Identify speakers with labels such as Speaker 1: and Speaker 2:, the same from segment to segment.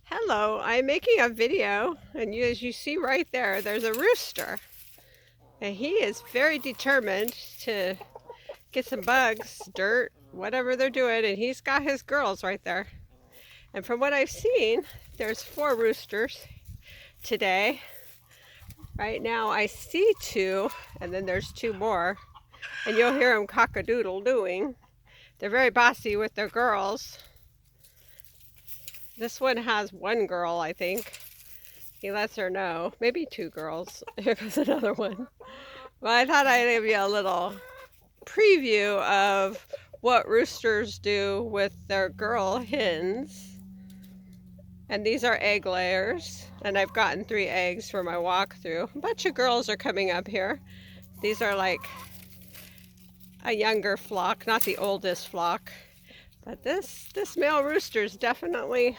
Speaker 1: Hello, I'm making a video, and as you see right there, there's a rooster. And he is very determined to get some bugs, dirt, whatever they're doing, and he's got his girls right there. And from what I've seen, there's 4 roosters today. Right now I see 2, and then there's 2 more. And you'll hear them cock-a-doodle doing. They're very bossy with their girls. This one has 1 girl, I think. He lets her know. Maybe 2 girls. Here goes another one. Well, I thought I'd give you a little preview of what roosters do with their girl hens. And these are egg layers. And I've gotten 3 eggs for my walkthrough. A bunch of girls are coming up here. These are like a younger flock, not the oldest flock. But this male rooster is definitely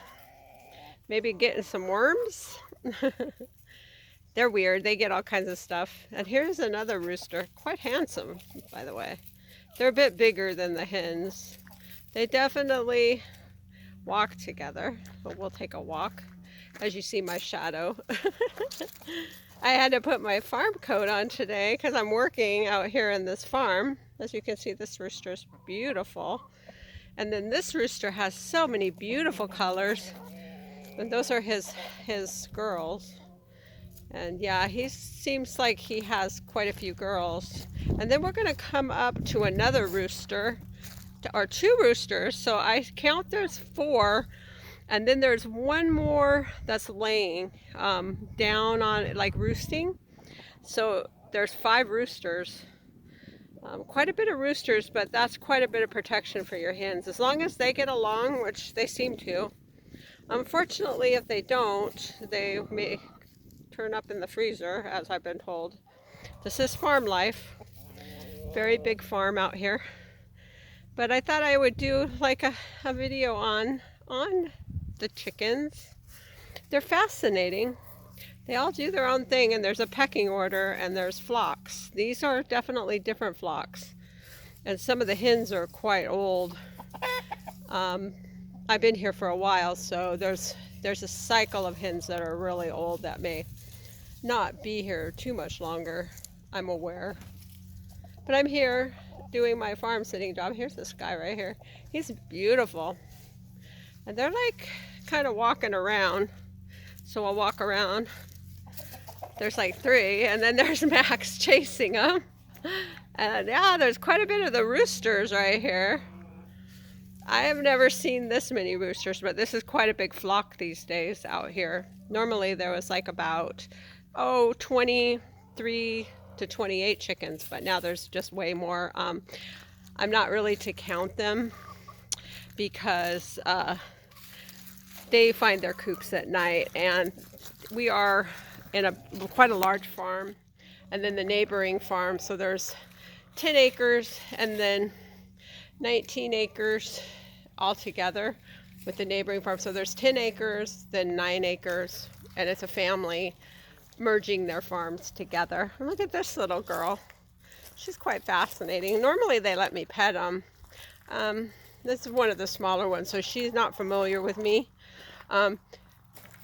Speaker 1: maybe getting some worms. They're weird. They get all kinds of stuff. And here's another rooster, quite handsome, by the way. They're a bit bigger than the hens. They definitely walk together, but we'll take a walk. As you see my shadow. I had to put my farm coat on today because I'm working out here in this farm. As you can see, this rooster's beautiful. And then this rooster has so many beautiful colors. And those are his girls. And yeah, he seems like he has quite a few girls. And then we're going to come up to another rooster, or 2 roosters. So I count there's 4. And then there's 1 more that's laying down on, like roosting. So there's 5 roosters. Quite a bit of roosters, but that's quite a bit of protection for your hens. As long as they get along, which they seem to. Unfortunately, if they don't, they may turn up in the freezer, as I've been told. This is farm life. Very big farm out here. But I thought I would do like a video on the chickens. They're fascinating. They all do their own thing, and there's a pecking order, and there's flocks. These are definitely different flocks. And some of the hens are quite old. I've been here for a while, so there's a cycle of hens that are really old that may not be here too much longer, I'm aware. But I'm here doing my farm sitting job. Here's this guy right here. He's beautiful. And they're like kind of walking around. So I'll walk around. There's like 3, and then there's Max chasing them. And yeah, there's quite a bit of the roosters right here. I have never seen this many roosters, but this is quite a big flock these days out here. Normally there was like about 23 to 28 chickens, but now there's just way more. I'm not really to count them because they find their coops at night, and we are in quite a large farm, and then the neighboring farm, so there's 10 acres and then 19 acres altogether with the neighboring farm. So there's 10 acres, then 9 acres, and it's a family merging their farms together. And look at this little girl. She's quite fascinating. Normally they let me pet them. This is one of the smaller ones, so she's not familiar with me.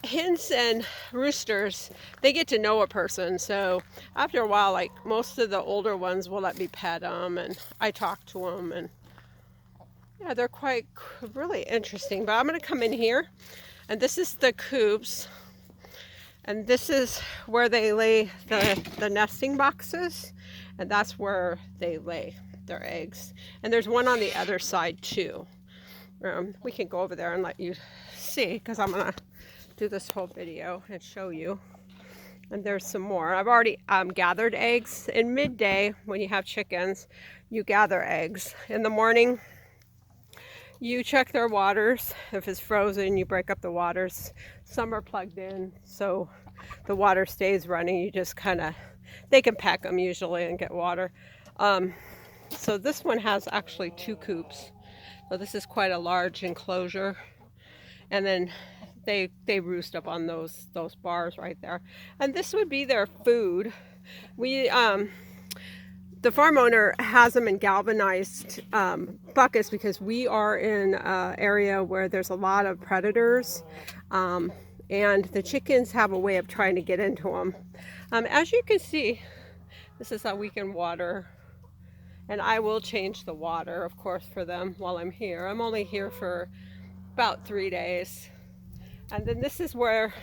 Speaker 1: Hens and roosters, they get to know a person, so after a while, like most of the older ones will let me pet them, and I talk to them, and yeah, they're quite really interesting. But I'm going to come in here, and this is the coops, and this is where they lay the nesting boxes, and that's where they lay their eggs. And there's one on the other side too. We can go over there and let you see, because I'm going to do this whole video and show you. And there's some more. I've already gathered eggs. In midday, when you have chickens, you gather eggs. In the morning, you check their waters. If it's frozen, you break up the waters. Some are plugged in, so the water stays running. You just kind of, they can peck them usually and get water. So this one has actually 2 coops. So this is quite a large enclosure. And then they roost up on those bars right there. And this would be their food. We the farm owner has them in galvanized buckets because we are in an area where there's a lot of predators, and the chickens have a way of trying to get into them. As you can see, this is how we can water, and I will change the water, of course, for them while I'm here. I'm only here for about 3 days. And then this is where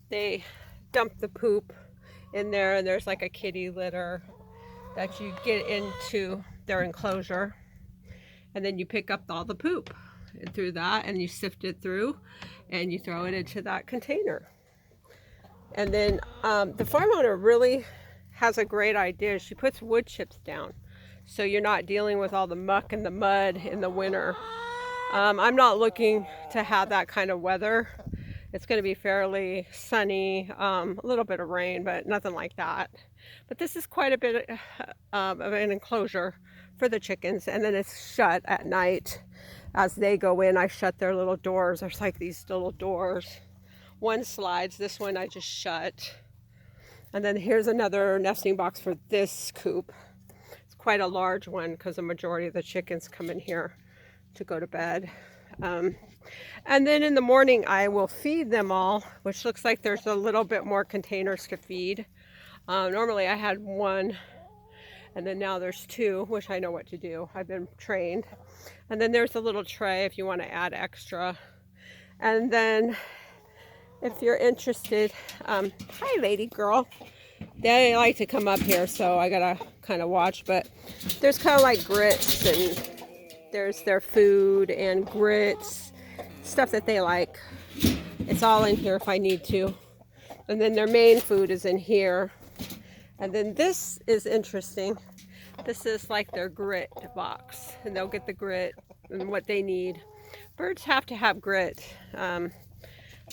Speaker 1: they dump the poop in there, and there's like a kitty litter that you get into their enclosure, and then you pick up all the poop through that, and you sift it through, and you throw it into that container. And then the farm owner really has a great idea. She puts wood chips down, so you're not dealing with all the muck and the mud in the winter. I'm not looking to have that kind of weather. It's going to be fairly sunny, a little bit of rain, but nothing like that. But this is quite a bit of an enclosure for the chickens, and then it's shut at night. As they go in, I shut their little doors. There's like these little doors. One slides, this one I just shut. And then here's another nesting box for this coop. It's quite a large one because the majority of the chickens come in here to go to bed. And then in the morning I will feed them all, which looks like there's a little bit more containers to feed. Normally I had one, and then now there's two, which I know what to do. I've been trained. And then there's a little tray if you want to add extra. And then if you're interested, hi lady girl. They like to come up here, so I gotta kind of watch, but there's kind of like grits, and there's their food and grits, stuff that they like. It's all in here if I need to. And then their main food is in here. And then this is interesting. This is like their grit box, and they'll get the grit and what they need. Birds have to have grit.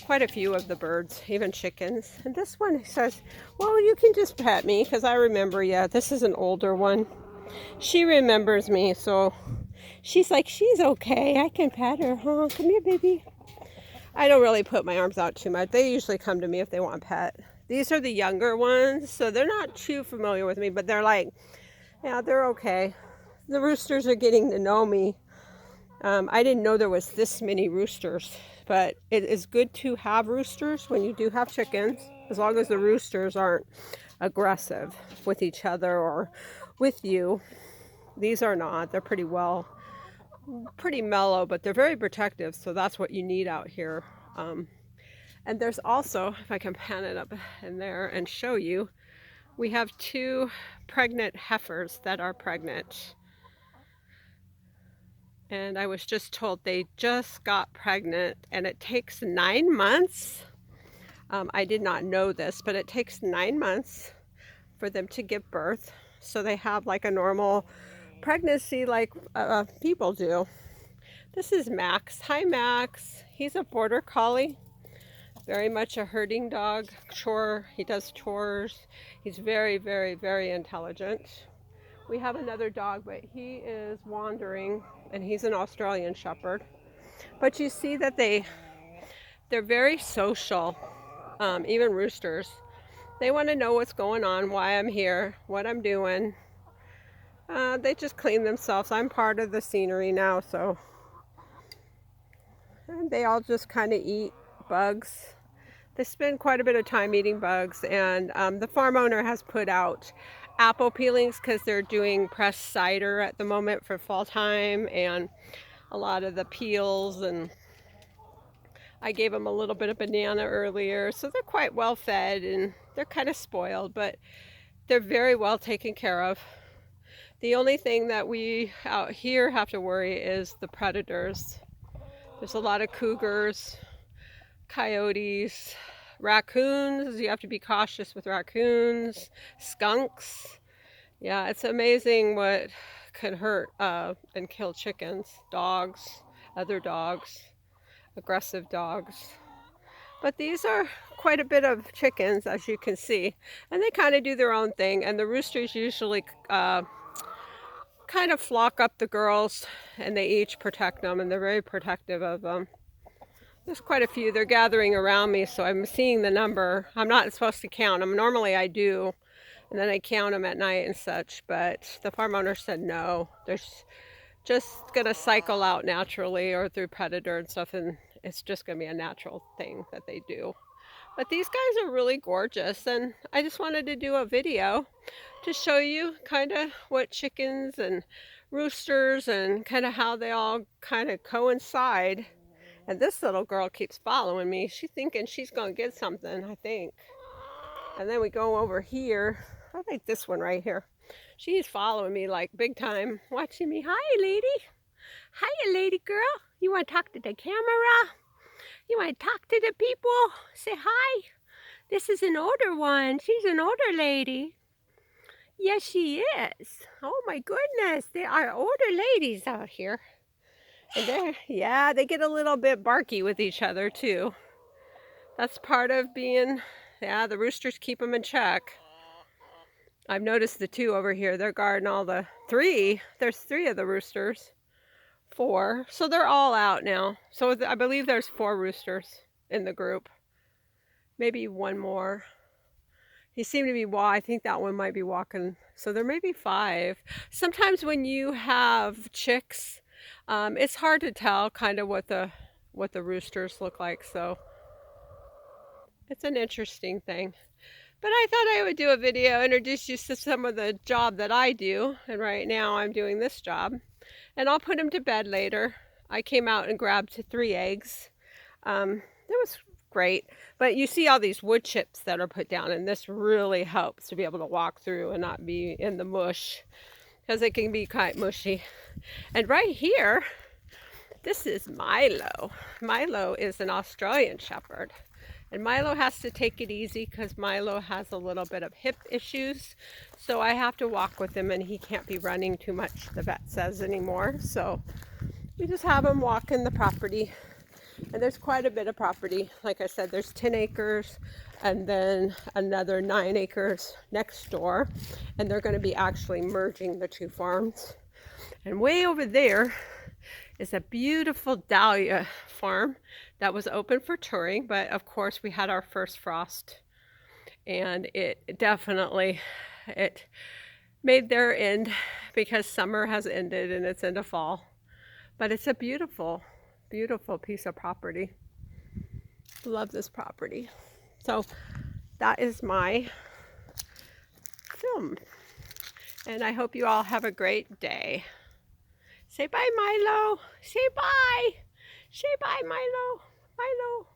Speaker 1: Quite a few of the birds, even chickens. And this one says, well, you can just pet me, because I remember, yeah, this is an older one. She remembers me, so she's like, she's okay. I can pet her, huh? Come here, baby. I don't really put my arms out too much. They usually come to me if they want a pet. These are the younger ones, so they're not too familiar with me, but they're like, yeah, they're okay. The roosters are getting to know me. I didn't know there was this many roosters, but it is good to have roosters when you do have chickens, as long as the roosters aren't aggressive with each other or with you. These are not. They're pretty mellow, but they're very protective, so that's what you need out here. And there's also, if I can pan it up in there and show you, we have 2 pregnant heifers that are pregnant. And I was just told they just got pregnant, and it takes 9 months. I did not know this, but it takes 9 months for them to give birth. So they have like a normal pregnancy like people do. This is Max. Hi, Max. He's a border collie. Very much a herding dog. He does chores. He's very, very, very intelligent. We have another dog, but he is wandering, and he's an Australian Shepherd. But you see that they're very social, even roosters. They want to know what's going on, why I'm here, what I'm doing. They just clean themselves. I'm part of the scenery now, so. And they all just kind of eat bugs. They spend quite a bit of time eating bugs, and the farm owner has put out apple peelings because they're doing pressed cider at the moment for fall time, and a lot of the peels, and I gave them a little bit of banana earlier, so they're quite well fed, and they're kind of spoiled, but they're very well taken care of. The only thing that we out here have to worry is the predators. There's a lot of cougars, coyotes, raccoons. You have to be cautious with raccoons, skunks. Yeah, it's amazing what can hurt and kill chickens, dogs, other dogs, aggressive dogs. But these are quite a bit of chickens, as you can see, and they kind of do their own thing, and the roosters usually kind of flock up the girls, and they each protect them, and they're very protective of them. There's quite a few. They're gathering around me, so I'm seeing the number. I'm not supposed to count them. Normally I do, and then I count them at night and such. But the farm owner said no, they're just gonna cycle out naturally or through predator and stuff, and it's just gonna be a natural thing that they do. But these guys are really gorgeous, and I just wanted to do a video to show you kind of what chickens and roosters and kind of how they all kind of coincide. And this little girl keeps following me. She's thinking she's gonna get something, I think. And then we go over here. I like this one right here. She's following me like big time, watching me. Hi, lady. Hiya, lady girl. You want to talk to the camera? You want to talk to the people? Say hi. This is an older one. She's an older lady. Yes, she is. Oh my goodness. There are older ladies out here. And yeah, they get a little bit barky with each other too. That's part of being, yeah, the roosters keep them in check. I've noticed the two over here, they're guarding all the three. There's 3 of the roosters. 4. So they're all out now. So I believe there's 4 roosters in the group. Maybe one more. He seemed to be, I think that one might be walking. So there may be 5. Sometimes when you have chicks, it's hard to tell kind of what the roosters look like. So it's an interesting thing. But I thought I would do a video, introduce you to some of the job that I do. And right now I'm doing this job. And I'll put them to bed later. I came out and grabbed 3 eggs. It was great. But you see all these wood chips that are put down, and this really helps to be able to walk through and not be in the mush, because it can be quite mushy. And right here, this is Milo. Milo is an Australian Shepherd. And Milo has to take it easy because Milo has a little bit of hip issues. So I have to walk with him, and he can't be running too much, the vet says, anymore. So we just have him walking the property. And there's quite a bit of property. Like I said, there's 10 acres and then another 9 acres next door. And they're going to be actually merging the 2 farms. And way over there is a beautiful dahlia farm that was open for touring, but of course we had our first frost, and it definitely made their end, because summer has ended and it's into fall. But it's a beautiful, beautiful piece of property. Love this property. So that is my film, and I hope you all have a great day. Say bye, Milo. Say bye. Say bye, Milo. Milo.